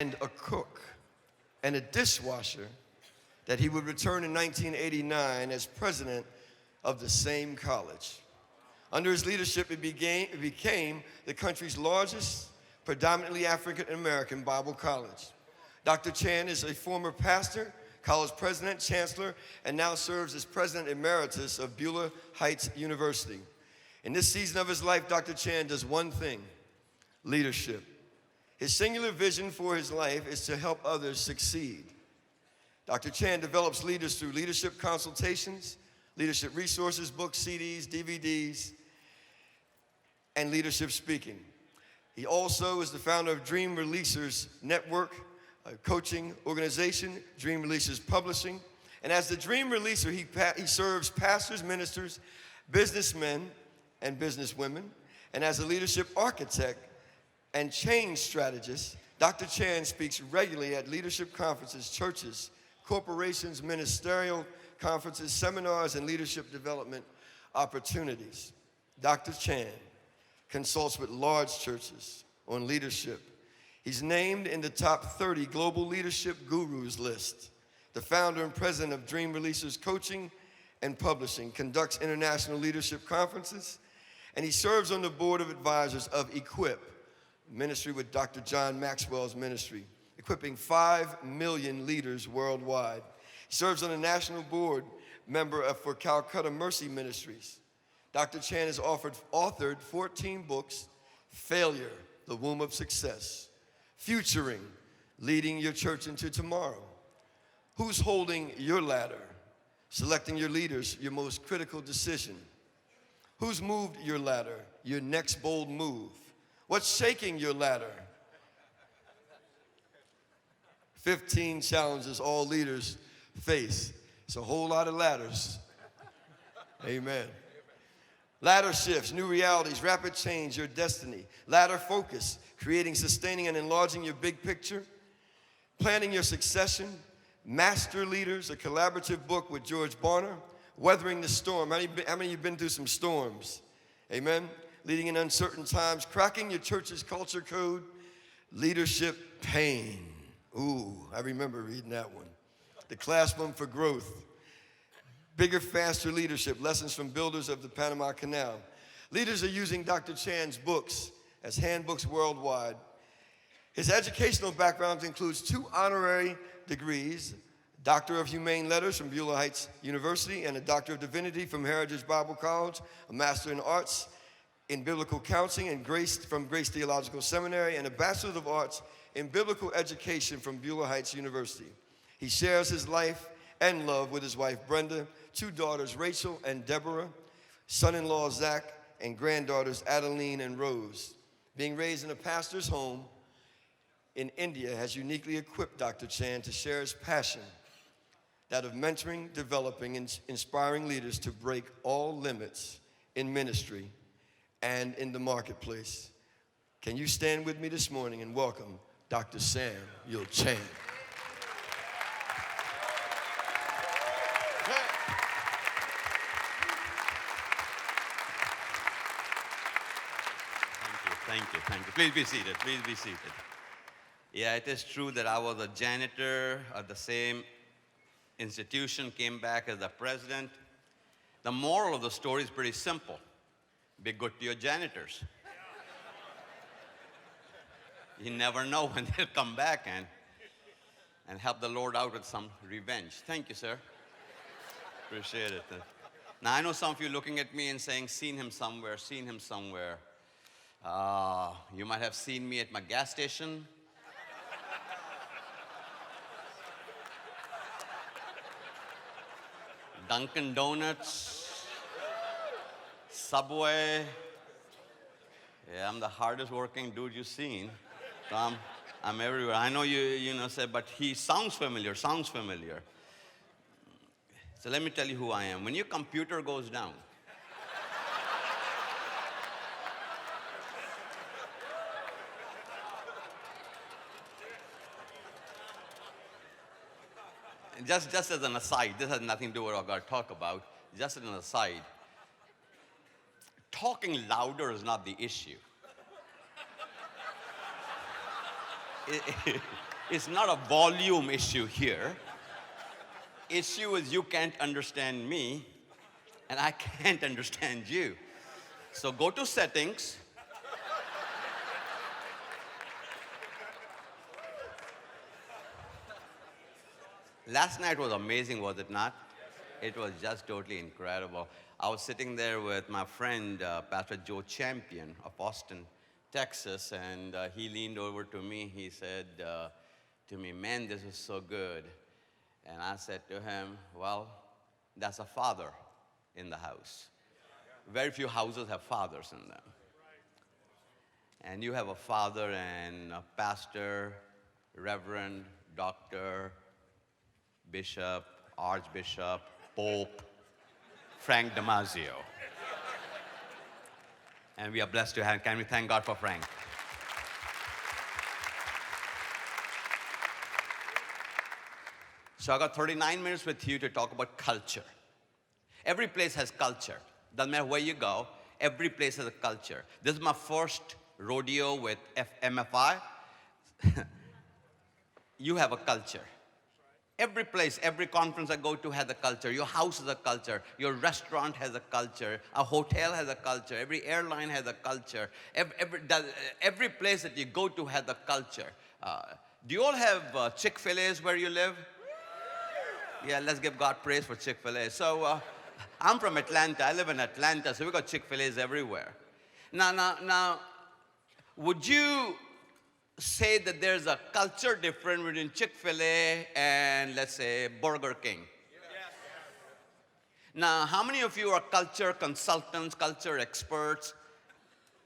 and a cook and a dishwasher that he would return in 1989 as president of the same college. Under his leadership, it became the country's largest, predominantly African-American Bible college. Dr. Chan is a former pastor, college president, chancellor, and now serves as president emeritus of Beulah Heights University. In this season of his life, Dr. Chan does one thing: leadership. His singular vision for his life is to help others succeed. Dr. Chan develops leaders through leadership consultations, leadership resources, books, CDs, DVDs, and leadership speaking. He also is the founder of Dream Releasers Network, a coaching organization, Dream Releasers Publishing. And as the Dream Releaser, he serves pastors, ministers, businessmen, and businesswomen. And as a leadership architect and change strategist, Dr. Chan speaks regularly at leadership conferences, churches, corporations, ministerial conferences, seminars, and leadership development opportunities. Dr. Chan consults with large churches on leadership. He's named in the top 30 global leadership gurus list. The founder and president of Dream Releasers Coaching and Publishing, conducts international leadership conferences, and he serves on the board of advisors of Equip, ministry with Dr. John Maxwell's ministry, equipping 5 million leaders worldwide. He serves on the national board member for Calcutta Mercy Ministries. Dr. Chan has authored 14 books: Failure, The Womb of Success; Futuring, Leading Your Church into Tomorrow; Who's Holding Your Ladder? Selecting Your Leaders, Your Most Critical Decision; Who's Moved Your Ladder? Your Next Bold Move; What's Shaking Your Ladder? 15 challenges all leaders face. It's a whole lot of ladders. Amen. Ladder shifts, new realities, rapid change, your destiny. Ladder focus, creating, sustaining, and enlarging your big picture. Planning your succession. Master Leaders, a collaborative book with George Barner. Weathering the Storm. How many of you have been through some storms? Amen. Leading in uncertain times. Cracking your church's culture code. Leadership Pain. Ooh, I remember reading that one. The Classroom for Growth. Bigger, Faster Leadership, Lessons from Builders of the Panama Canal. Leaders are using Dr. Chan's books as handbooks worldwide. His educational background includes 2 honorary degrees, Doctor of Humane Letters from Beulah Heights University and a Doctor of Divinity from Heritage Bible College, a Master in Arts in Biblical Counseling and from Grace Theological Seminary, and a Bachelor of Arts in Biblical Education from Beulah Heights University. He shares his life and love with his wife, Brenda, 2 daughters, Rachel and Deborah, son-in-law, Zach, and granddaughters, Adeline and Rose. Being raised in a pastor's home in India has uniquely equipped Dr. Chan to share his passion, that of mentoring, developing, and inspiring leaders to break all limits in ministry and in the marketplace. Can you stand with me this morning and welcome Dr. Samuel Chan? Thank you. Please be seated, please be seated. Yeah, it is true that I was a janitor at the same institution, came back as the president. The moral of the story is pretty simple. Be good to your janitors. You never know when they'll come back and help the Lord out with some revenge. Thank you, sir. Appreciate it. Now, I know some of you looking at me and saying, seen him somewhere. You might have seen me at my gas station. Dunkin' Donuts, Subway. Yeah, I'm the hardest working dude you've seen. So I'm everywhere. I know you say, but he sounds familiar. So let me tell you who I am. When your computer goes down, just as an aside, this has nothing to do with what I'm going to talk about. Just as an aside, talking louder is not the issue. It's not a volume issue here. Issue is you can't understand me, and I can't understand you. So go to settings. Last night was amazing, was it not? It was just totally incredible. I was sitting there with my friend, Pastor Joe Champion of Austin, Texas, and he leaned over to me. He said to me, "Man, this is so good." And I said to him, "Well, that's a father in the house. Very few houses have fathers in them. And you have a father and a pastor, reverend, doctor, bishop, archbishop, pope, Frank Damasio. And we are blessed to have, can we thank God for Frank? So I got 39 minutes with you to talk about culture. Every place has culture. Doesn't matter where you go, every place has a culture. This is my first rodeo with MFI. You have a culture. Every place, every conference I go to has a culture. Your house has a culture. Your restaurant has a culture. A hotel has a culture. Every airline has a culture. Every place that you go to has a culture. Do you all have Chick-fil-A's where you live? Yeah, let's give God praise for Chick-fil-A. So I'm from Atlanta. I live in Atlanta, so we got Chick-fil-A's everywhere. Now, would you say that there's a culture difference between Chick-fil-A and, let's say, Burger King? Yes. Now, how many of you are culture consultants, culture experts,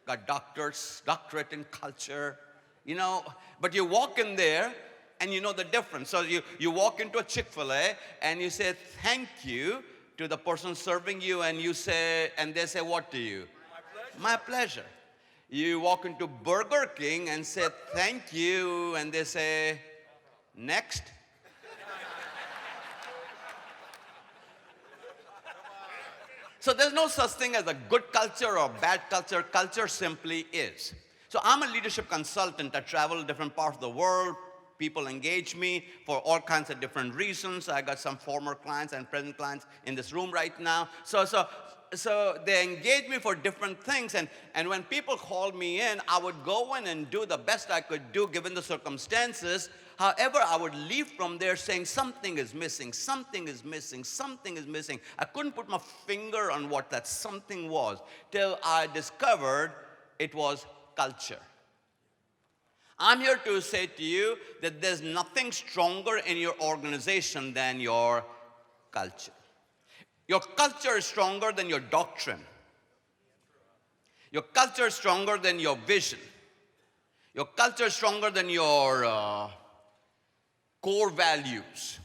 got doctorate in culture, you know, but you walk in there and you know the difference. So you walk into a Chick-fil-A and you say thank you to the person serving you, and you say, and they say what to you? My pleasure. You walk into Burger King and say thank you, and they say next. So there's no such thing as a good culture or bad culture. Culture simply is. So I'm a leadership consultant. I travel to different parts of the world. People engage me for all kinds of different reasons. I got some former clients and present clients in this room right now. So they engage me for different things. And when people called me in, I would go in and do the best I could do given the circumstances. However, I would leave from there saying something is missing, something is missing, something is missing. I couldn't put my finger on what that something was till I discovered it was culture. I'm here to say to you that there's nothing stronger in your organization than your culture. Your culture is stronger than your doctrine. Your culture is stronger than your vision. Your culture is stronger than your core values.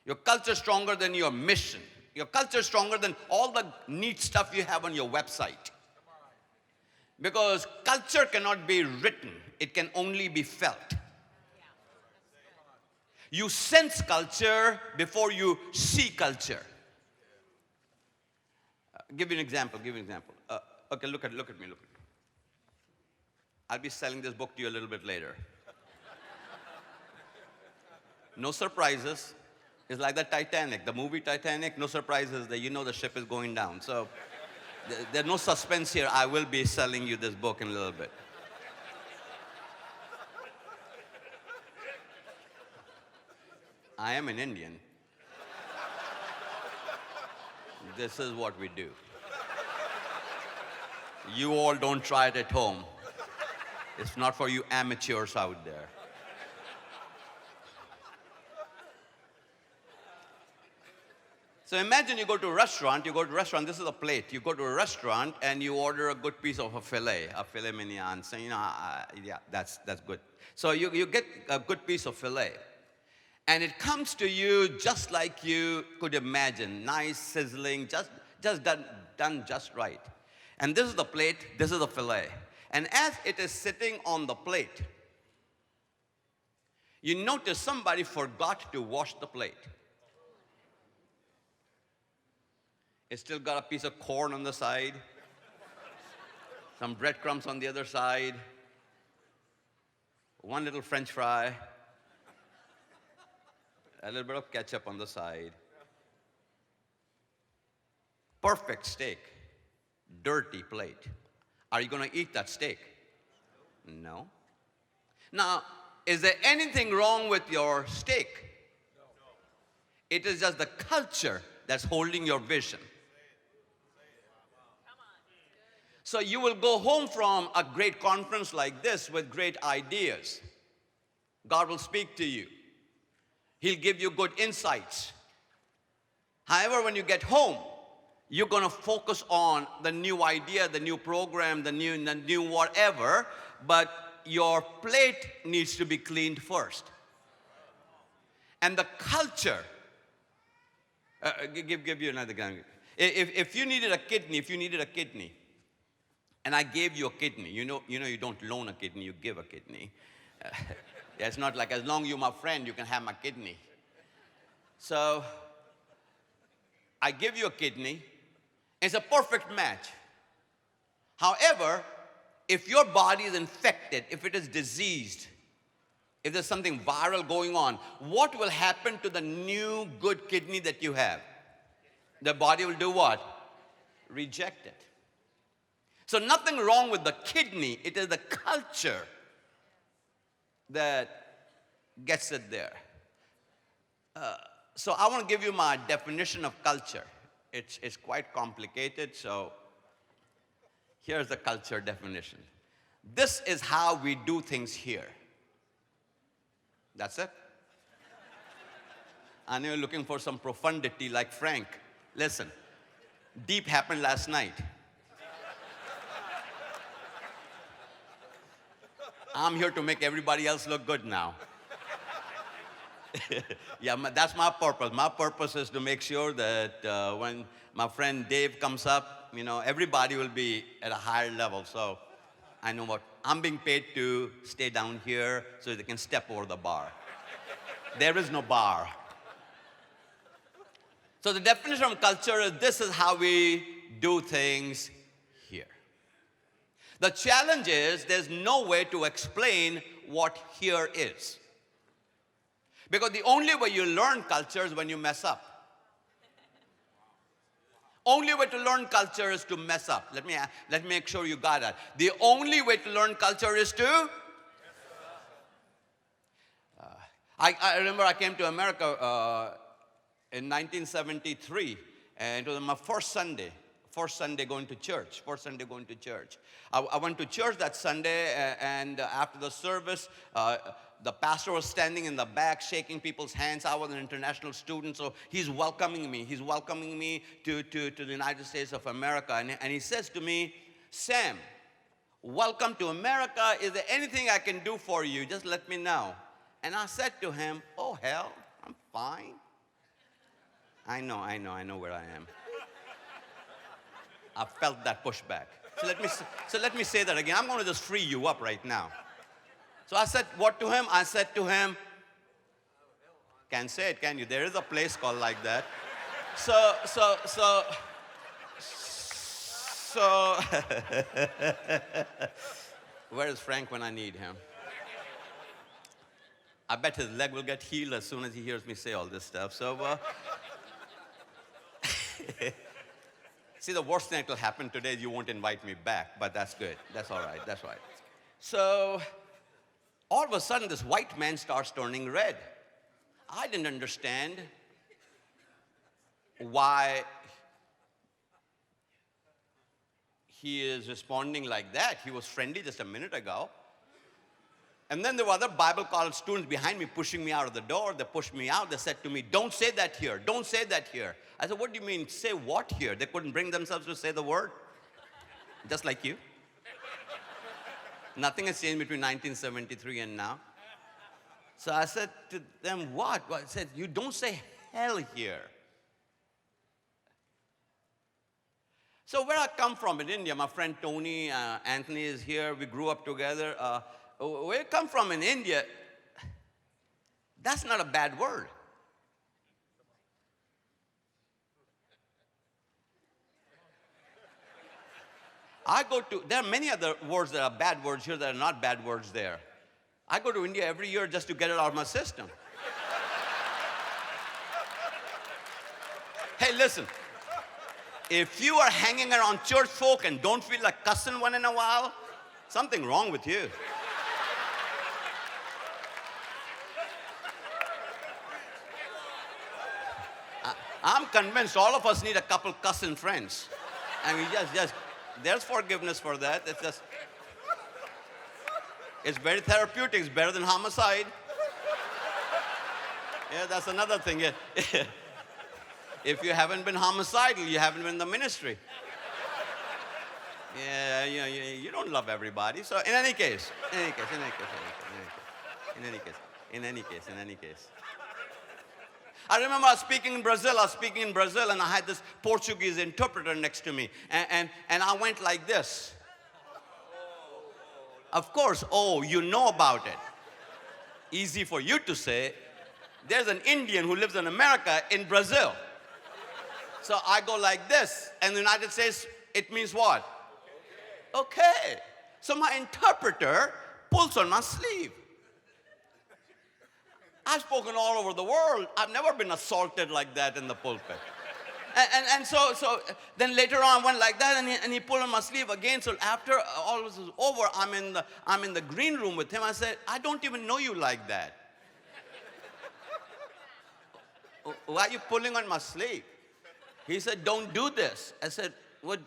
Your culture is stronger than your mission. Your culture is stronger than all the neat stuff you have on your website. Because culture cannot be written. It can only be felt. You sense culture before you see culture. Give you an example. Okay, look at me. I'll be selling this book to you a little bit later. No surprises. It's like the Titanic, the movie Titanic. No surprises that you know the ship is going down. So there's no suspense here. I will be selling you this book in a little bit. I am an Indian. This is what we do. You all don't try it at home. It's not for you amateurs out there. So imagine you go to a restaurant, this is a plate. You go to a restaurant and you order a good piece of a filet mignon. So, yeah, that's good. So you get a good piece of filet. And it comes to you just like you could imagine, nice, sizzling, just done just right. And this is the plate, this is the filet. And as it is sitting on the plate, you notice somebody forgot to wash the plate. It's still got a piece of corn on the side, some breadcrumbs on the other side, one little French fry, a little bit of ketchup on the side. Perfect steak, dirty plate. Are you going to eat that steak? No. Now, is there anything wrong with your steak? It is just the culture that's holding your vision. So you will go home from a great conference like this with great ideas. God will speak to you. He'll give you good insights. However, when you get home, you're going to focus on the new idea, the new program, the new whatever, but your plate needs to be cleaned first. And the culture, give you another example. If you needed a kidney, and I gave you a kidney, you know you don't loan a kidney, you give a kidney. It's not like as long as you're my friend, you can have my kidney. So I give you a kidney. It's a perfect match. However, if your body is infected, if it is diseased, if there's something viral going on, what will happen to the new good kidney that you have? The body will do what? Reject it. So nothing wrong with the kidney. It is the culture that gets it there. So I want to give you my definition of culture. It's quite complicated, so here's the culture definition. This is how we do things here. That's it. I know you're looking for some profundity like Frank. Listen, deep happened last night. I'm here to make everybody else look good now. Yeah, that's my purpose. My purpose is to make sure that when my friend Dave comes up, everybody will be at a higher level. So I know what I'm being paid to stay down here so they can step over the bar. There is no bar. So the definition of culture is this is how we do things here. The challenge is there's no way to explain what here is. Because the only way you learn culture is when you mess up. Only way to learn culture is to mess up. Let me make sure you got that. The only way to learn culture is to I remember I came to America in 1973, and it was my first Sunday going to church. I went to church that Sunday, and after the service, the pastor was standing in the back shaking people's hands. I was an international student, so he's welcoming me. He's welcoming me to the United States of America. And he says to me, "Sam, welcome to America. Is there anything I can do for you? Just let me know." And I said to him, "Oh, hell, I'm fine. I know where I am." I felt that pushback. So let me say that again. I'm going to just free you up right now. So I said what to him? I said to him, can't say it, can you? There is a place called like that. So where is Frank when I need him? I bet his leg will get healed as soon as he hears me say all this stuff. So, see, the worst thing that will happen today is you won't invite me back, but that's good. That's all right. That's right. So, all of a sudden, this white man starts turning red. I didn't understand why he is responding like that. He was friendly just a minute ago. And then there were other Bible college students behind me pushing me out of the door. They pushed me out. They said to me, "Don't say that here. Don't say that here." I said, "What do you mean, say what here?" They couldn't bring themselves to say the word. Just like you. Nothing has changed between 1973 and now. So I said to them, what? Well, I said, "You don't say hell here." So where I come from in India, my friend Tony, Anthony is here. We grew up together. Where I come from in India, that's not a bad word. There are many other words that are bad words here that are not bad words there. I go to India every year just to get it out of my system. Hey, listen. If you are hanging around church folk and don't feel like cussing one in a while, something wrong with you. I'm convinced all of us need a couple cussing friends. I mean, just there's forgiveness for that. It's very therapeutic. It's better than homicide. Yeah, that's another thing. Yeah. If you haven't been homicidal, you haven't been in the ministry. Yeah, you don't love everybody. So in any case. I remember I was speaking in Brazil, and I had this Portuguese interpreter next to me. And I went like this. Of course, you know about it. Easy for you to say. There's an Indian who lives in America in Brazil. So I go like this. And in the United States, it means what? Okay. So my interpreter pulls on my sleeve. I've spoken all over the world. I've never been assaulted like that in the pulpit. And so then later on I went like that, and he pulled on my sleeve again. So after all this was over, I'm in the green room with him. I said, I don't even know you like that. Why are you pulling on my sleeve? He said, don't do this. I said, what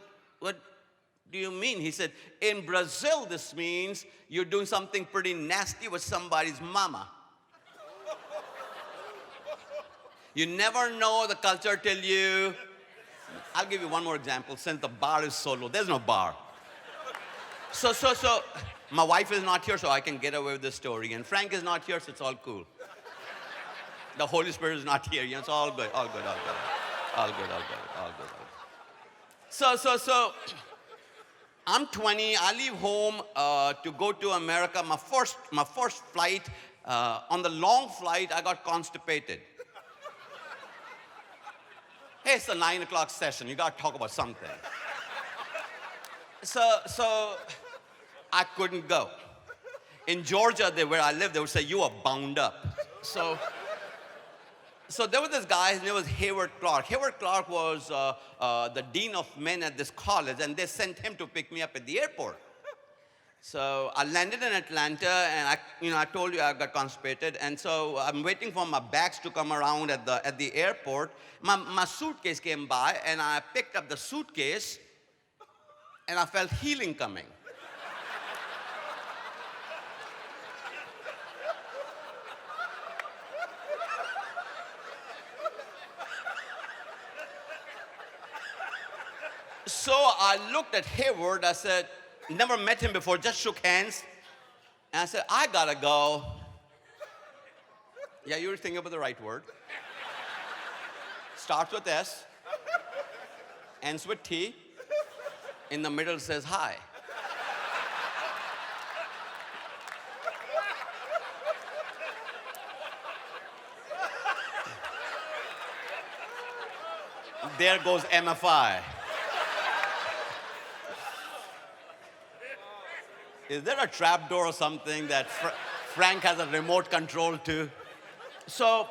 do you mean? He said, in Brazil, this means you're doing something pretty nasty with somebody's mama. You never know the culture till you. I'll give you one more example since the bar is so low. There's no bar. So my wife is not here, so I can get away with this story. And Frank is not here, so it's all cool. The Holy Spirit is not here. It's all good. So I'm 20. I leave home to go to America. My first flight. On the long flight, I got constipated. Hey, it's the 9 o'clock session. You got to talk about something. So I couldn't go. In Georgia, where I live, they would say, you are bound up. So there was this guy, his name was Hayward Clark. Hayward Clark was the dean of men at this college, and they sent him to pick me up at the airport. So I landed in Atlanta, and I told you I got constipated, and so I'm waiting for my bags to come around at the airport. My suitcase came by, and I picked up the suitcase, and I felt healing coming. So I looked at Hayward. I said, never met him before, just shook hands. And I said, I gotta go. Yeah, you were thinking about the right word. Starts with S, ends with T, in the middle says hi. There goes MFI. Is there a trap door or something that Frank has a remote control to? So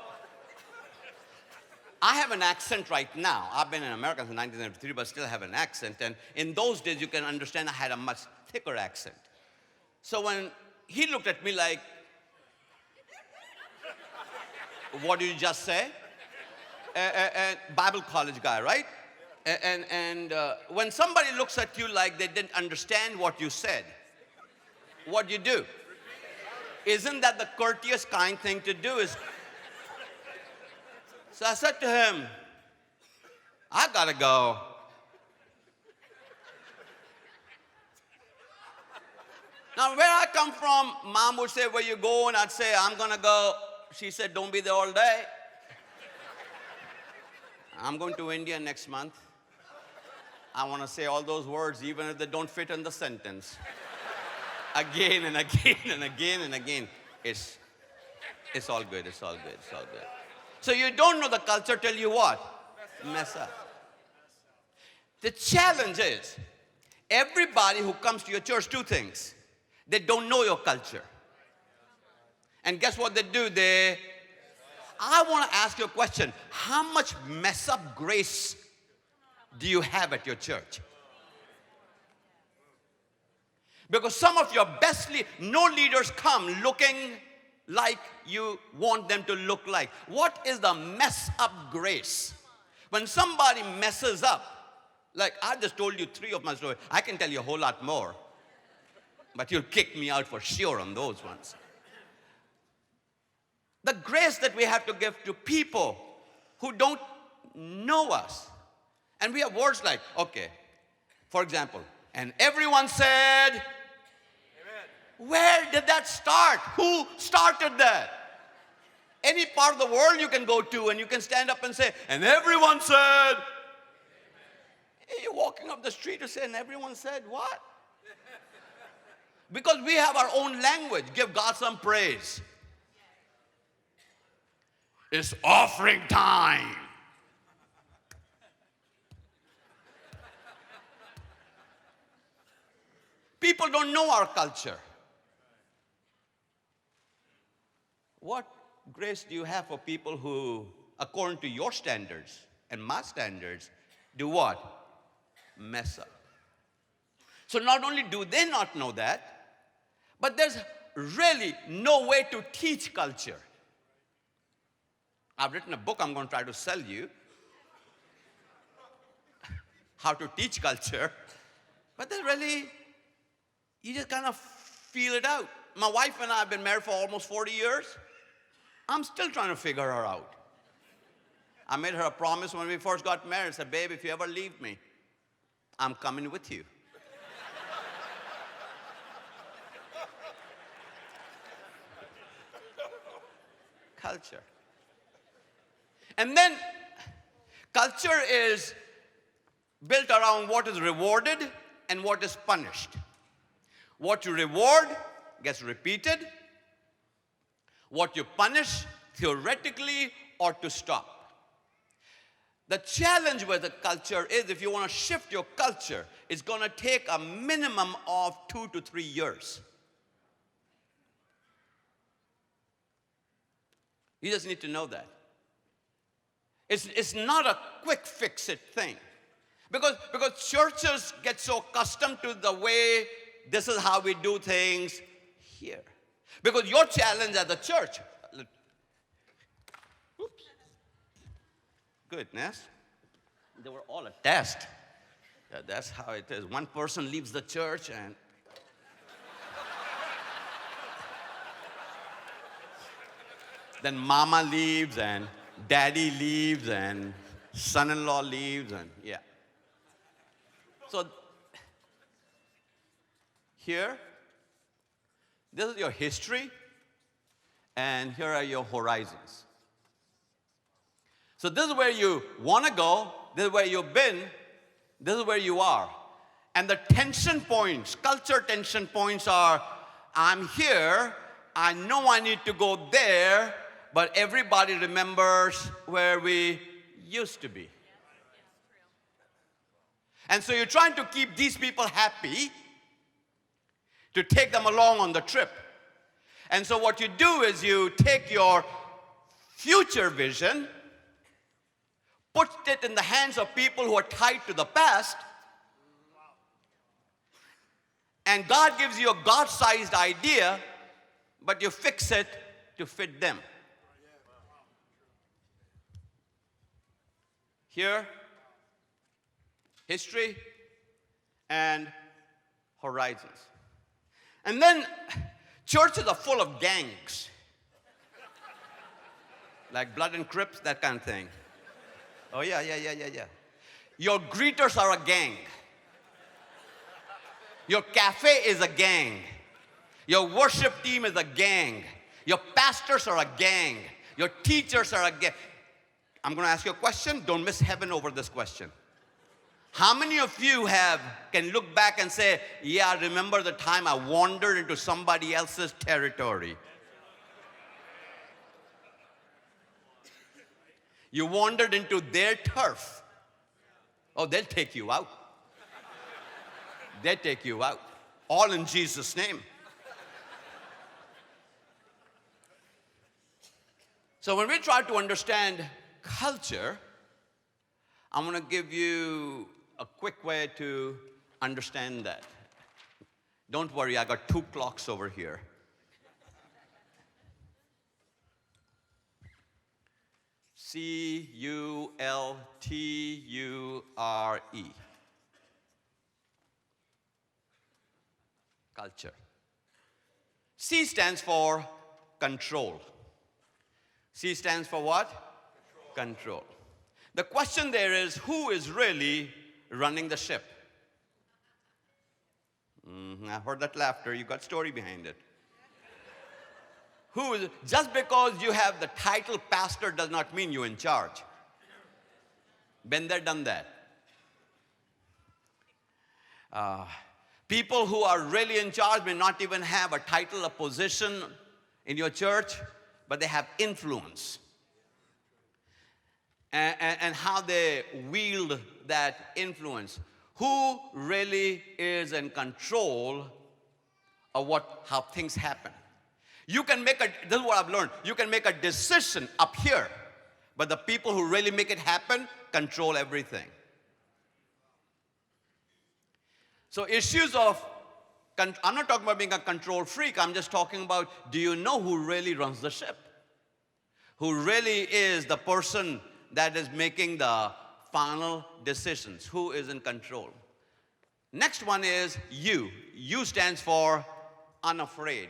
I have an accent right now. I've been in America since 1993, but still have an accent. And in those days, you can understand I had a much thicker accent. So when he looked at me like, what did you just say? Bible college guy, right? And when somebody looks at you like they didn't understand what you said, what do you do? Isn't that the courteous, kind thing to do? So I said to him, I gotta go. Now, where I come from, Mom would say, where you go? And I'd say, I'm gonna go. She said, don't be there all day. I'm going to India next month. I want to say all those words, even if they don't fit in the sentence. Again and again and again and again. It's all good, it's all good, it's all good. So you don't know the culture till you what? Mess up. The challenge is, everybody who comes to your church, two things. They don't know your culture. And guess what they do? I want to ask you a question. How much mess up grace do you have at your church? Because some of your best no leaders come looking like you want them to look like. What is the mess up grace? When somebody messes up, like I just told you 3 of my stories. I can tell you a whole lot more. But you'll kick me out for sure on those ones. The grace that we have to give to people who don't know us. And we have words like, okay, for example, and everyone said, amen. Where did that start? Who started that? Any part of the world you can go to and you can stand up and say, and everyone said, amen. You're walking up the street and say, and everyone said what? Because we have our own language. Give God some praise. It's offering time. People don't know our culture. What grace do you have for people who, according to your standards and my standards, do what? Mess up. So not only do they not know that, but there's really no way to teach culture. I've written a book I'm going to try to sell you. How to teach culture. But there's really, you just kind of feel it out. My wife and I have been married for almost 40 years. I'm still trying to figure her out. I made her a promise when we first got married. I said, babe, if you ever leave me, I'm coming with you. Culture. And then culture is built around what is rewarded and what is punished. What you reward gets repeated. What you punish, theoretically, ought to stop. The challenge with the culture is if you want to shift your culture, it's going to take a minimum of 2 to 3 years. You just need to know that. It's not a quick fix-it thing. Because churches get so accustomed to the way this is how we do things here. Because your challenge as a church, oops, goodness, they were all a test. Yeah, that's how it is. One person leaves the church and then mama leaves and daddy leaves and son-in-law leaves and yeah. So here, this is your history and here are your horizons. So this is where you want to go, this is where you've been, this is where you are. And the tension points, culture tension points are, I'm here, I know I need to go there, but everybody remembers where we used to be. And so you're trying to keep these people happy, to take them along on the trip. And so what you do is you take your future vision, put it in the hands of people who are tied to the past, and God gives you a God-sized idea, but you fix it to fit them. Here, history and horizons. And then churches are full of gangs. Like Blood and Crips, that kind of thing. Oh, yeah. Your greeters are a gang. Your cafe is a gang. Your worship team is a gang. Your pastors are a gang. Your teachers are a gang. I'm going to ask you a question. Don't miss heaven over this question. How many of you can look back and say, yeah, I remember the time I wandered into somebody else's territory? You wandered into their turf. Oh, they'll take you out. They'll take you out. All in Jesus' name. So when we try to understand culture, I'm going to give you a quick way to understand that. Don't worry, I got 2 clocks over here. C-U-L-T-U-R-E. Culture. C stands for control. C stands for what? Control. The question there is, who is really running the ship? I heard that laughter. You got story behind it. Who is, just because you have the title pastor does not mean you're in charge. Been there, done that. People who are really in charge may not even have a title, a position in your church, but they have influence. And how they wield that influence. Who really is in control of how things happen? You can make this is what I've learned. You can make a decision up here, but the people who really make it happen control everything. So issues of, I'm not talking about being a control freak. I'm just talking about, do you know who really runs the ship? Who really is the person that is making the final decisions? Who is in control? Next one is U. U stands for unafraid.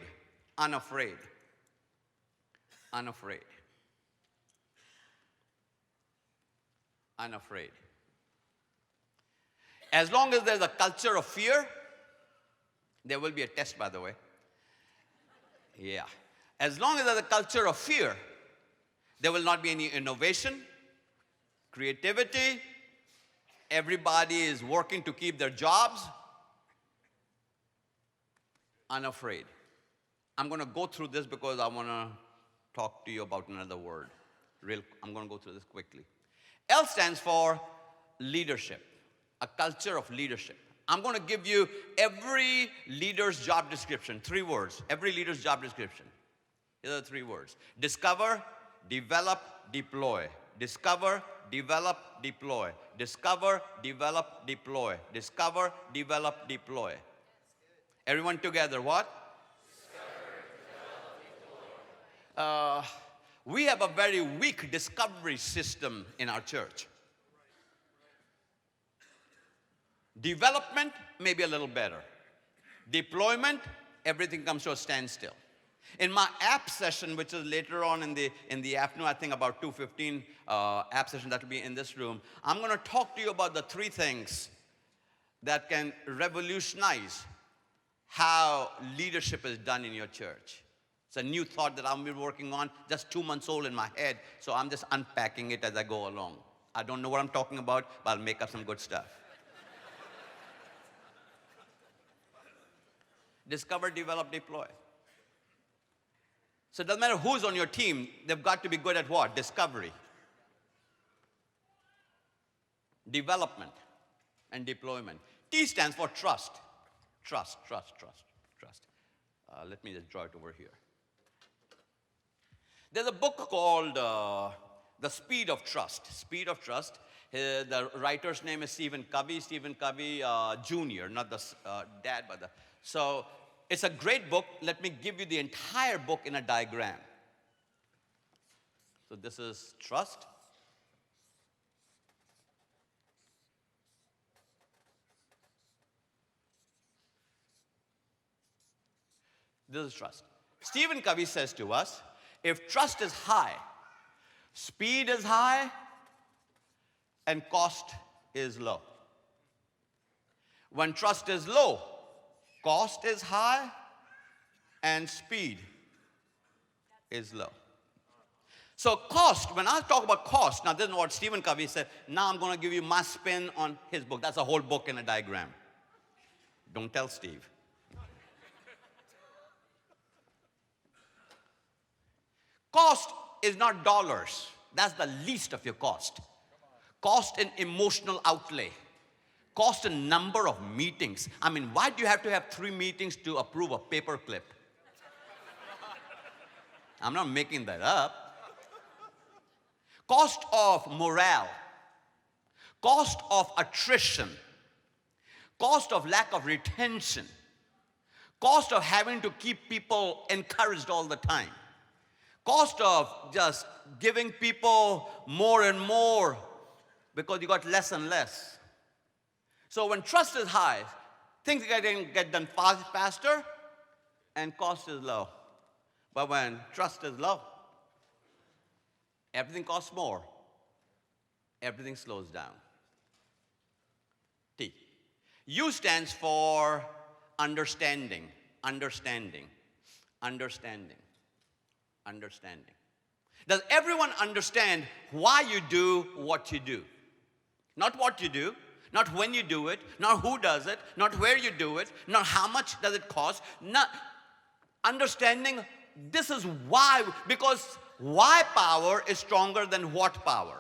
Unafraid. Unafraid. Unafraid. As long as there's a culture of fear, there will be a test, by the way. Yeah. As long as there's a culture of fear, there will not be any innovation, creativity. Everybody is working to keep their jobs. Unafraid. I'm going to go through this because I want to talk to you about another word. I'm going to go through this quickly. L stands for leadership, a culture of leadership. I'm going to give you every leader's job description, 3 words, every leader's job description. Here are the 3 words. Discover, develop, deploy. Discover, develop, deploy. Discover, develop, deploy. Discover, develop, deploy. Everyone together, what? We have a very weak discovery system in our church. Development, maybe a little better. Deployment, everything comes to a standstill. In my app session, which is later on in the afternoon, I think about 2:15 app session that will be in this room, I'm going to talk to you about the 3 things that can revolutionize how leadership is done in your church. It's a new thought that I've been working on, just 2 months old in my head, so I'm just unpacking it as I go along. I don't know what I'm talking about, but I'll make up some good stuff. Discover, develop, deploy. So it doesn't matter who's on your team, they've got to be good at what? Discovery, development, and deployment. T stands for trust. Trust, trust, trust, trust. Let me just draw it over here. There's a book called The Speed of Trust. Speed of Trust. The writer's name is Stephen Covey. Stephen Covey Jr., not the dad, but the. So it's a great book. Let me give you the entire book in a diagram. So this is trust. This is trust. Stephen Covey says to us, if trust is high, speed is high, and cost is low. When trust is low, cost is high, and speed is low. So cost, when I talk about cost, now this is what Stephen Covey said, now I'm going to give you my spin on his book. That's a whole book in a diagram. Don't tell Steve. Cost is not dollars. That's the least of your cost. Cost in emotional outlay. Cost in number of meetings. I mean, why do you have to have 3 meetings to approve a paper clip? I'm not making that up. cost of morale, cost of attrition, cost of lack of retention, cost of having to keep people encouraged all the time, cost of just giving people more and more because you got less and less. So when trust is high, things get done faster and cost is low. But when trust is low, everything costs more, everything slows down. T. U stands for understanding, understanding, understanding, understanding. Does everyone understand why you do what you do? Not what you do, not when you do it, not who does it, not where you do it, not how much does it cost. Not understanding this is why, because why power is stronger than what power.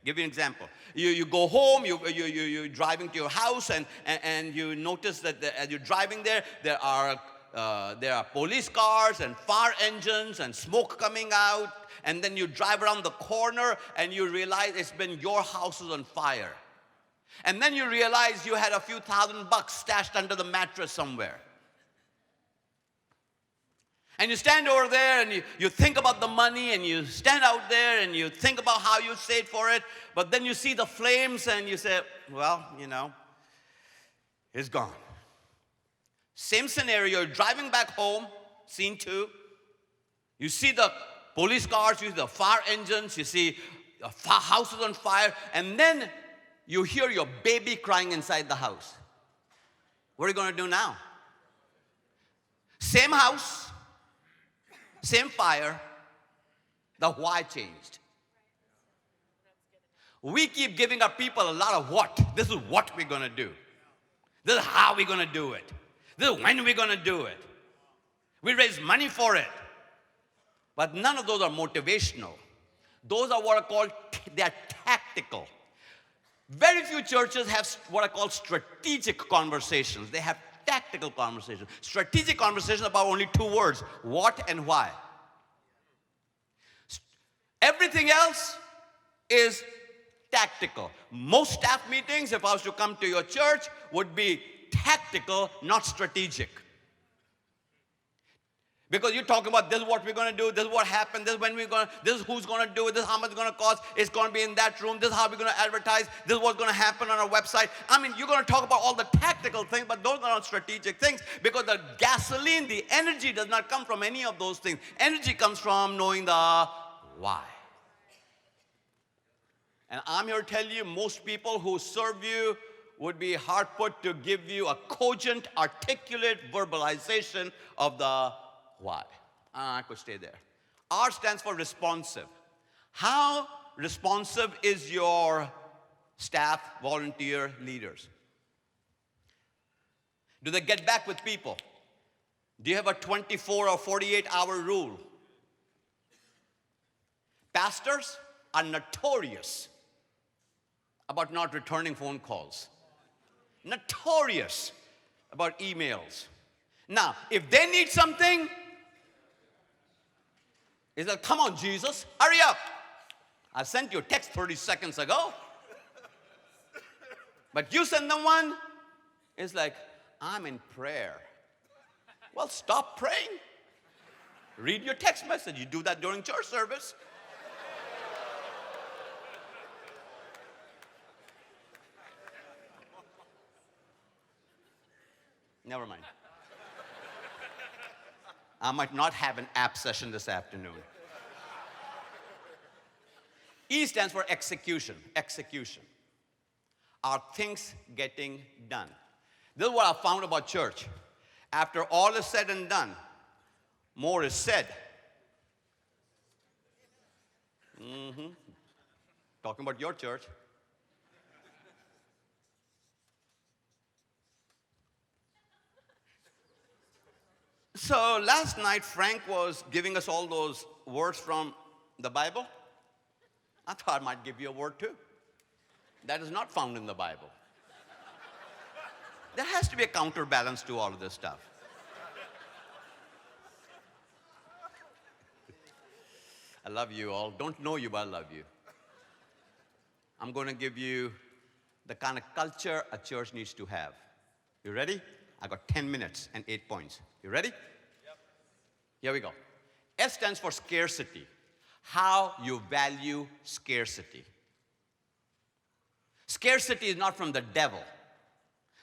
Give you an example. You go home, you're driving to your house, and you notice that as you're driving there are police cars and fire engines and smoke coming out, and then you drive around the corner and you realize it's been your house is on fire. And then you realize you had a few $1,000 stashed under the mattress somewhere. And you stand over there and you think about the money, and you stand out there and you think about how you saved for it, but then you see the flames and you say, well, it's gone. Same scenario, you're driving back home, scene 2. You see the police cars, you see the fire engines, you see the house is on fire, and then you hear your baby crying inside the house. What are you going to do now? Same house, same fire, the why changed. We keep giving our people a lot of what. This is what we're going to do. This is how we're going to do it. This is when we're going to do it. We raise money for it. But none of those are motivational. Those are what are called, they're tactical. Very few churches have what are called strategic conversations. They have tactical conversations. Strategic conversations about only 2 words, what and why. Everything else is tactical. Most staff meetings, if I was to come to your church, would be tactical, not strategic. Because you're talking about this is what we're going to do, this is what happened, this is when we're going to, this is who's going to do it, this is how much it's going to cost, it's going to be in that room, this is how we're going to advertise, this is what's going to happen on our website. I mean, you're going to talk about all the tactical things, but those are not strategic things, because the gasoline, the energy does not come from any of those things. Energy comes from knowing the why. And I'm here to tell you, most people who serve you would be hard put to give you a cogent, articulate verbalization of the why. I could stay there. R stands for responsive. How responsive is your staff, volunteer, leaders? Do they get back with people? Do you have a 24 or 48-hour rule? Pastors are notorious about not returning phone calls. Notorious about emails. Now, if they need something, it's like, come on, Jesus, hurry up. I sent you a text 30 seconds ago. But you send them one, it's like, I'm in prayer. Well, stop praying. Read your text message. You do that during church service. Never mind. I might not have an app session this afternoon. E stands for execution. Execution. Are things getting done? This is what I found about church. After all is said and done, more is said. Talking about your church. So last night, Frank was giving us all those words from the Bible. I thought I might give you a word too. That is not found in the Bible. There has to be a counterbalance to all of this stuff. I love you all. Don't know you, but I love you. I'm going to give you the kind of culture a church needs to have. You ready? I got 10 minutes and 8 points. You ready? Yep. Here we go. S stands for scarcity. How you value scarcity. Scarcity is not from the devil.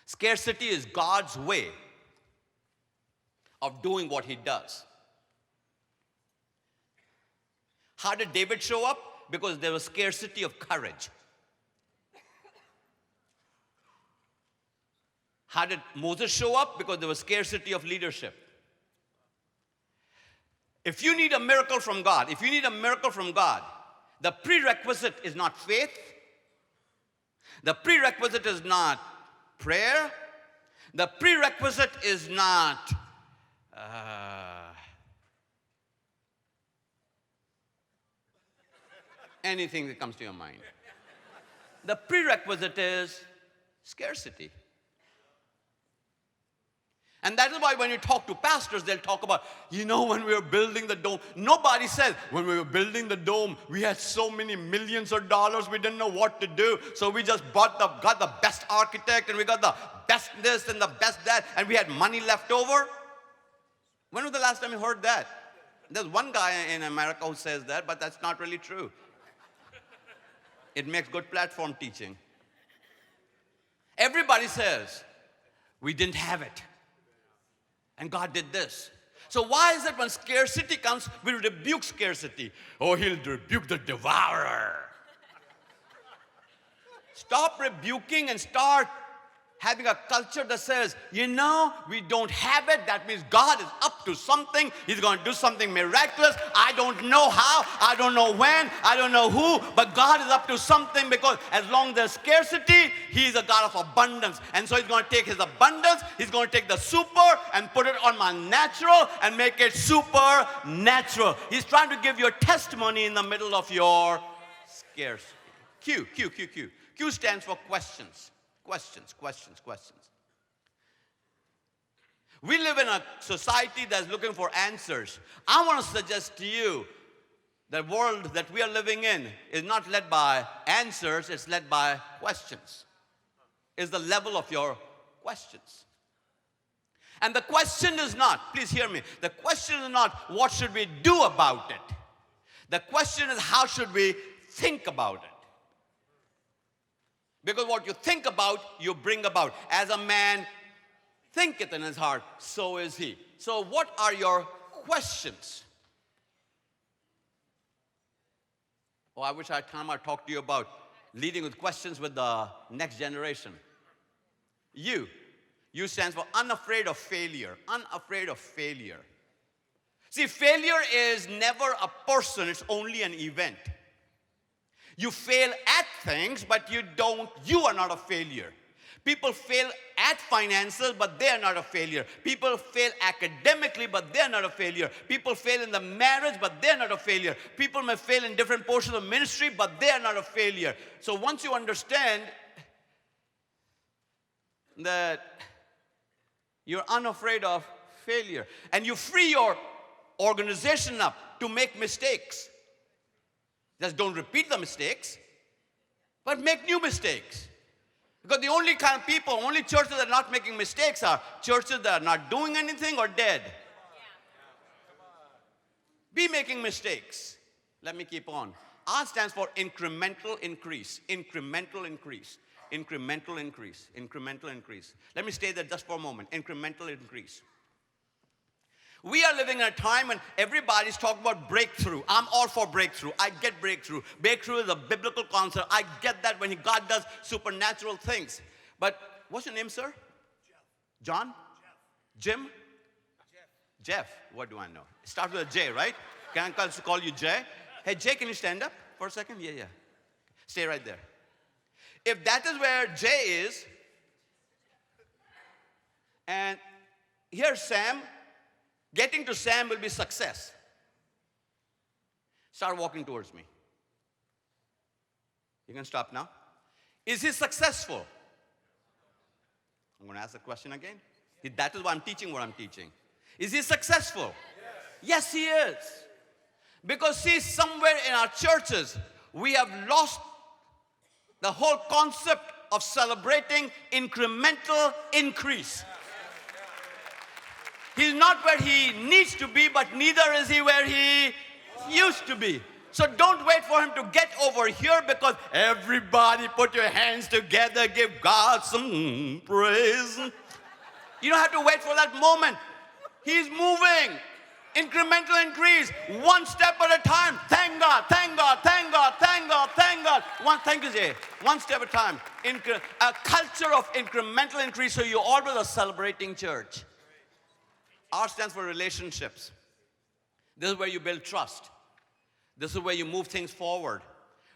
Scarcity is God's way of doing what he does. How did David show up? Because there was scarcity of courage. How did Moses show up? Because there was scarcity of leadership. If you need a miracle from God, the prerequisite is not faith. The prerequisite is not prayer. The prerequisite is not anything that comes to your mind. The prerequisite is scarcity. And that is why when you talk to pastors, they'll talk about, when we were building the dome. Nobody says, when we were building the dome, we had so many millions of dollars, we didn't know what to do. So we just got the best architect, and we got the best this and the best that, and we had money left over. When was the last time you heard that? There's one guy in America who says that, but that's not really true. It makes good platform teaching. Everybody says, we didn't have it. And God did this. So why is it when scarcity comes, we rebuke scarcity? Oh, he'll rebuke the devourer. Stop rebuking and start having a culture that says, we don't have it. That means God is up to something. He's going to do something miraculous. I don't know how. I don't know when. I don't know who. But God is up to something, because as long as there's scarcity, He's a God of abundance. And so He's going to take His abundance. He's going to take the super and put it on my natural and make it supernatural. He's trying to give you a testimony in the middle of your scarcity. Q. Q stands for questions. Questions. We live in a society that's looking for answers. I want to suggest to you that the world that we are living in is not led by answers, it's led by questions. It's the level of your questions. And the question is not, please hear me, the question is not what should we do about it. The question is how should we think about it. Because what you think about, you bring about. As a man thinketh in his heart, so is he. So what are your questions? Oh, I wish I had time to talk to you about leading with questions with the next generation. U stands for unafraid of failure. Unafraid of failure. See, failure is never a person, it's only an event. You fail at things, but you are not a failure. People fail at finances, but they are not a failure. People fail academically, but they are not a failure. People fail in the marriage, but they are not a failure. People may fail in different portions of ministry, but they are not a failure. So once you understand that you're unafraid of failure, and you free your organization up to make mistakes. Just don't repeat the mistakes, but make new mistakes. Because the only kind of people, only churches that are not making mistakes are churches that are not doing anything or dead. Be making mistakes. Let me keep on. R stands for incremental increase. Incremental increase. Incremental increase. Incremental increase. Let me stay there just for a moment. Incremental increase. We are living in a time when everybody's talking about breakthrough. I'm all for breakthrough. I get breakthrough. Breakthrough is a biblical concept. I get that when God does supernatural things. But what's your name, sir? Jeff. John? Jeff. Jim? Jeff. What do I know? It starts with a J, right? Can I call you Jay? Hey, Jay, can you stand up for a second? Yeah. Stay right there. If that is where Jay is, and here's Sam, getting to Sam will be success. Start walking towards me. You can stop now. Is he successful? I'm going to ask the question again. That is why I'm teaching what I'm teaching. Is he successful? Yes, he is. Because see, somewhere in our churches, we have lost the whole concept of celebrating incremental increase. He's not where he needs to be, but neither is he where he used to be. So don't wait for him to get over here, because everybody put your hands together, give God some praise. You don't have to wait for that moment. He's moving. Incremental increase, one step at a time. Thank God, thank God, thank God, thank God, thank God. Thank you, Jay. One step at a time. A culture of incremental increase, so you always are celebrating church. R stands for relationships. This is where you build trust. This is where you move things forward.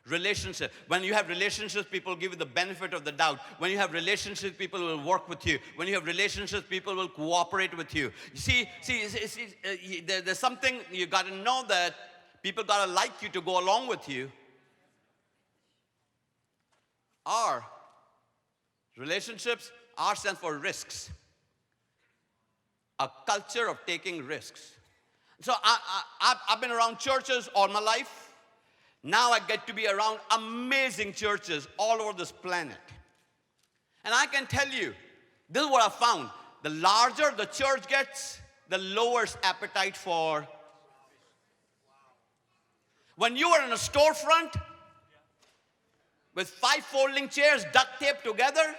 Relationship. When you have relationships, people give you the benefit of the doubt. When you have relationships, people will work with you. When you have relationships, people will cooperate with you. There's something you got to know, that people got to like you to go along with you. R, relationships. R stands for risks. A culture of taking risks. So I've been around churches all my life. Now I get to be around amazing churches all over this planet. And I can tell you, this is what I found. The larger the church gets, the lower its appetite for. When you are in a storefront with 5 folding chairs duct taped together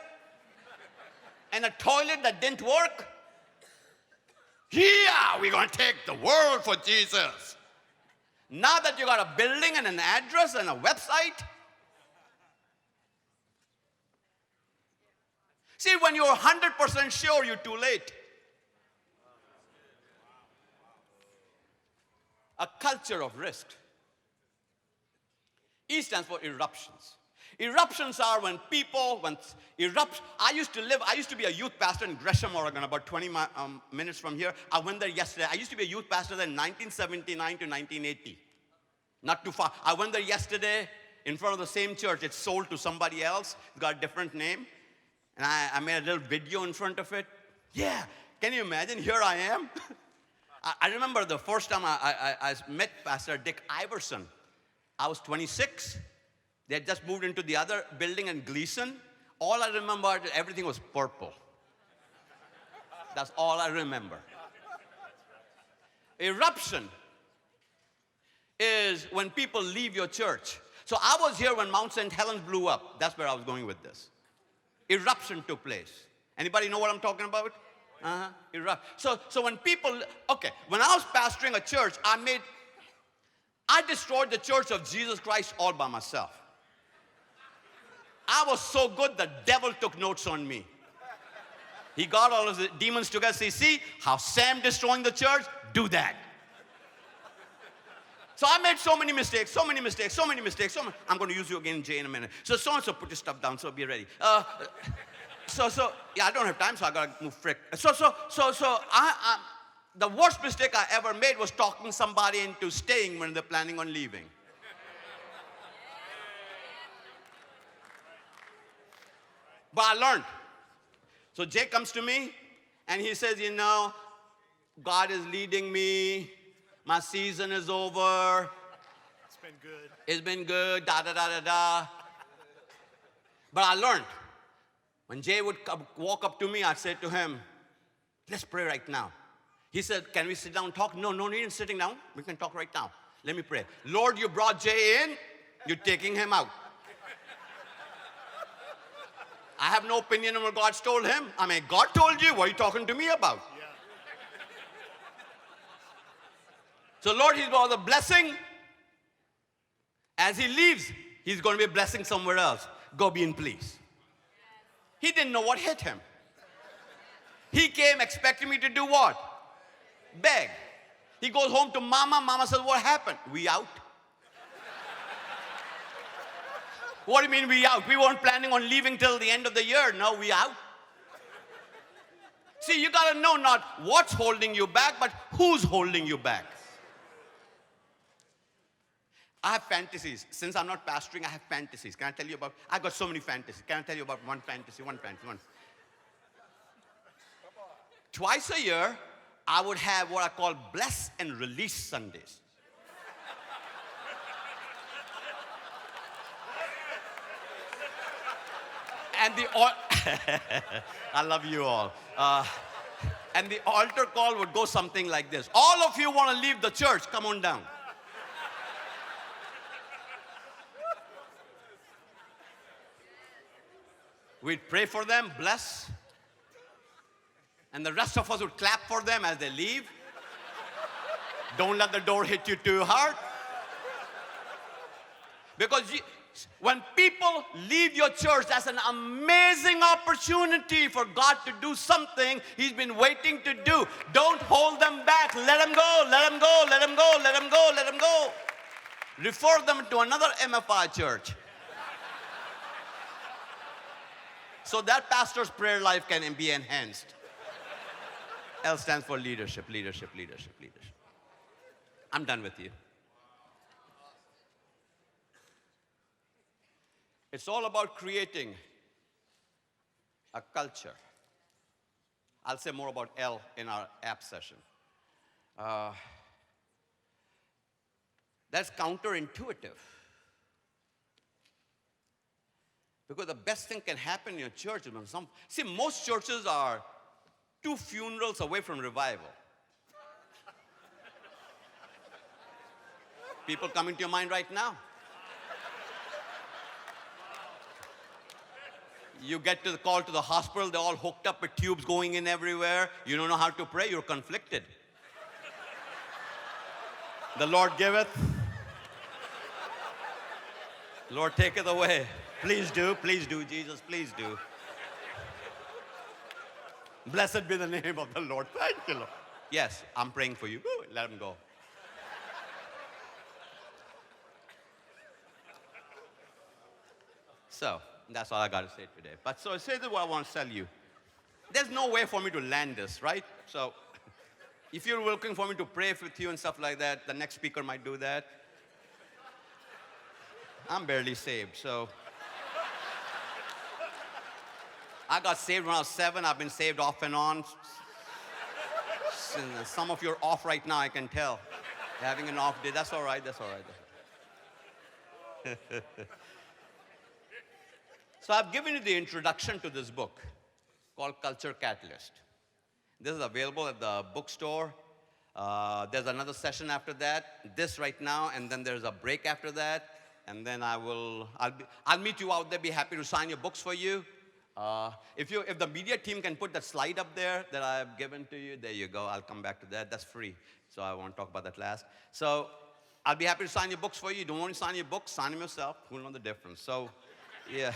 and a toilet that didn't work, yeah, we're going to take the world for Jesus. Now that you got a building and an address and a website, see, when you're 100% sure, you're too late. A culture of risk. E stands for eruptions. Eruptions are when people, I used to be a youth pastor in Gresham, Oregon, about 20 minutes from here. I went there yesterday. I used to be a youth pastor there in 1979 to 1980. Not too far. I went there yesterday in front of the same church. It's sold to somebody else. It's got a different name. And I made a little video in front of it. Yeah, can you imagine? Here I am. I remember the first time I met Pastor Dick Iverson. I was 26. They had just moved into the other building in Gleason. All I remember, everything was purple. That's all I remember. Eruption is when people leave your church. So I was here when Mount St. Helens blew up. That's where I was going with this. Eruption took place. Anybody know what I'm talking about? So when people, when I was pastoring a church, I destroyed the church of Jesus Christ all by myself. I was so good, the devil took notes on me. He got all of the demons together. See how Sam destroying the church? Do that. So I made so many mistakes. I'm going to use you again, Jay, in a minute. So and-so, put your stuff down, so be ready. Yeah, I don't have time, so I got to move frick. The worst mistake I ever made was talking somebody into staying when they're planning on leaving. But I learned. So Jay comes to me, and he says, God is leading me. My season is over. It's been good. It's been good, da-da-da-da-da. But I learned. When Jay would walk up to me, I'd say to him, let's pray right now. He said, can we sit down and talk? No need in sitting down. We can talk right now. Let me pray. Lord, you brought Jay in. You're taking him out. I have no opinion on what God told him. God told you. What are you talking to me about? Yeah. So Lord, he's got a blessing. As he leaves, he's going to be a blessing somewhere else. Go be in peace. He didn't know what hit him. He came expecting me to do what? Beg. He goes home to mama. Mama says, what happened? We out. What do you mean we out? We weren't planning on leaving till the end of the year. No, we out. See, you got to know not what's holding you back, but who's holding you back. I have fantasies. Since I'm not pastoring, I have fantasies. Can I tell you about? I got so many fantasies. Can I tell you about one fantasy? Twice a year, I would have what I call bless and release Sundays. And I love you all. And the altar call would go something like this. All of you want to leave the church, come on down. We'd pray for them, bless. And the rest of us would clap for them as they leave. Don't let the door hit you too hard. Because when people leave your church, that's an amazing opportunity for God to do something He's been waiting to do. Don't hold them back. Let them go, let them go, let them go, let them go, let them go. Refer them to another MFI church. So that pastor's prayer life can be enhanced. L stands for leadership, leadership, leadership, leadership. I'm done with you. It's all about creating a culture. I'll say more about L in our app session. That's counterintuitive. Because the best thing can happen in your church is when most churches are 2 funerals away from revival. People coming to your mind right now? You get to the call to the hospital, they're all hooked up with tubes going in everywhere. You don't know how to pray, you're conflicted. The Lord giveth. Lord taketh away. Please do, Jesus, please do. Blessed be the name of the Lord. Thank you, Lord. Yes, I'm praying for you. Woo, let him go. So, that's all I got to say today. But so, say this what I want to tell you. There's no way for me to land this, right? So, if you're looking for me to pray with you and stuff like that, the next speaker might do that. I'm barely saved, so. I got saved when I was 7. I've been saved off and on. Some of you are off right now, I can tell. You're having an off day. That's all right, that's all right. So I've given you the introduction to this book called Culture Catalyst. This is available at the bookstore. There's another session after that, this right now, and then there's a break after that. And then I'll meet you out there, be happy to sign your books for you. If the media team can put that slide up there that I've given to you, there you go. I'll come back to that. That's free. So I won't talk about that last. So I'll be happy to sign your books for you. You don't want to sign your books, sign them yourself. Who'll know the difference? So, yeah,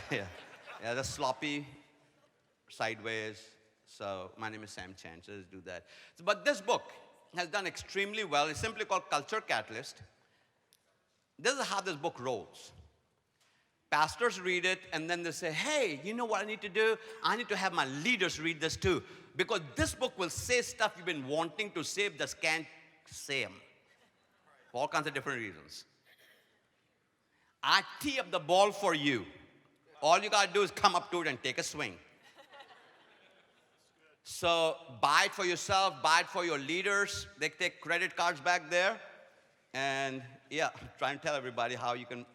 that's sloppy, sideways. So my name is Sam Chan, so let's do that. But this book has done extremely well. It's simply called Culture Catalyst. This is how this book rolls. Pastors read it, and then they say, hey, you know what I need to do? I need to have my leaders read this too. Because this book will say stuff you've been wanting to say, just can't say them. For all kinds of different reasons. I tee up the ball for you. All you got to do is come up to it and take a swing. So buy it for yourself, buy it for your leaders. They take credit cards back there. And yeah, try and tell everybody how you can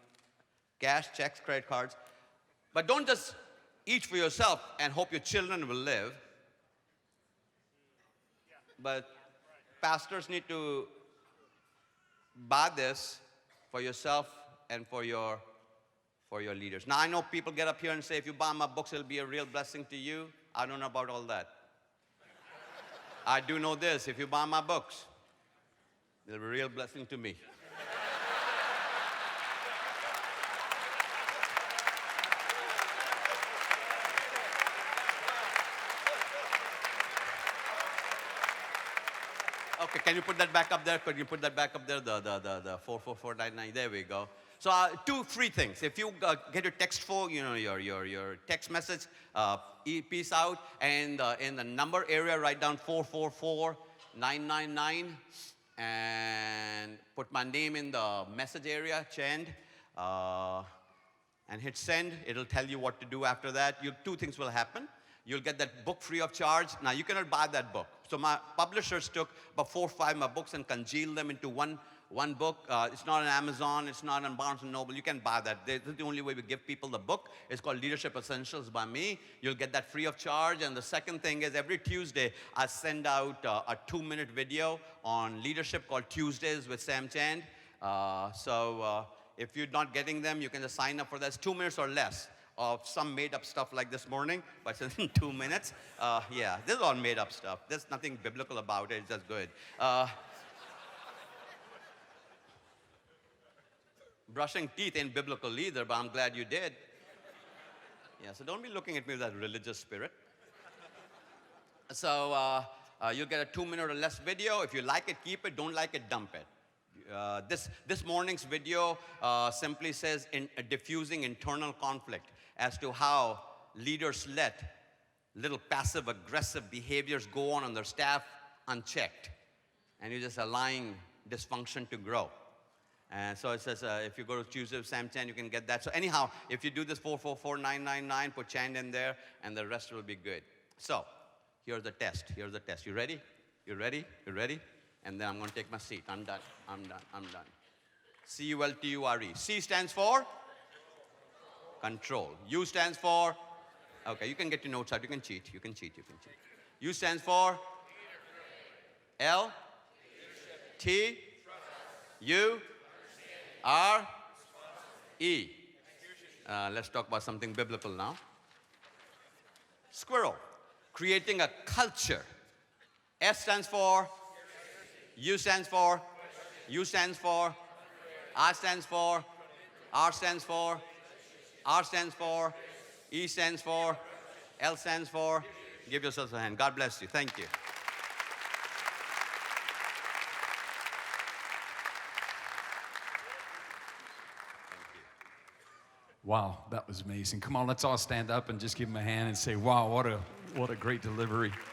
cash, checks, credit cards. But don't just eat for yourself and hope your children will live. But pastors need to buy this for yourself and for your leaders. Now, I know people get up here and say, if you buy my books, it'll be a real blessing to you. I don't know about all that. I do know this. If you buy my books, it'll be a real blessing to me. Okay, can you put that back up there? Could you put that back up there? The 44499. There we go. So 2 free things. If you get your text phone, your text message, peace out, and in the number area, write down 444999, and put my name in the message area, Chand, and hit send. It'll tell you what to do after that. 2 things will happen. You'll get that book free of charge. Now, you cannot buy that book. So my publishers took about 4 or 5 of my books and congealed them into one One book, it's not on Amazon, it's not on Barnes & Noble. You can buy that. This is the only way we give people the book. It's called Leadership Essentials by me. You'll get that free of charge. And the second thing is every Tuesday, I send out a 2-minute video on leadership called Tuesdays with Sam Chand. If you're not getting them, you can just sign up for that. It's 2 minutes or less of some made-up stuff like this morning, but it's in 2 minutes. Yeah, this is all made-up stuff. There's nothing biblical about it. It's just good. Brushing teeth ain't biblical either, but I'm glad you did. Yeah, so don't be looking at me with that religious spirit. So you'll get a 2-minute or less video. If you like it, keep it. Don't like it, dump it. This morning's video simply says diffusing internal conflict as to how leaders let little passive-aggressive behaviors go on their staff unchecked. And you're just allowing dysfunction to grow. And so it says, if you go to Tuesday with Sam Chand, you can get that. So anyhow, if you do this 444999, put Chand in there, and the rest will be good. So here's the test. Here's the test. You ready? You ready? You ready? And then I'm going to take my seat. I'm done. I'm done. I'm done. C-U-L-T-U-R-E. C stands for? Control. U stands for? Okay, you can get your notes out. You can cheat. You can cheat. You can cheat. U stands for? L? T? U? R? E. Let's talk about something biblical now. Squirrel. Creating a culture. S stands for? U stands for? U stands for? R stands for? R stands for? R stands for? E stands for? L stands for? Give yourselves a hand. God bless you. Thank you. Wow, that was amazing. Come on, let's all stand up and just give him a hand and say, wow, what a great delivery.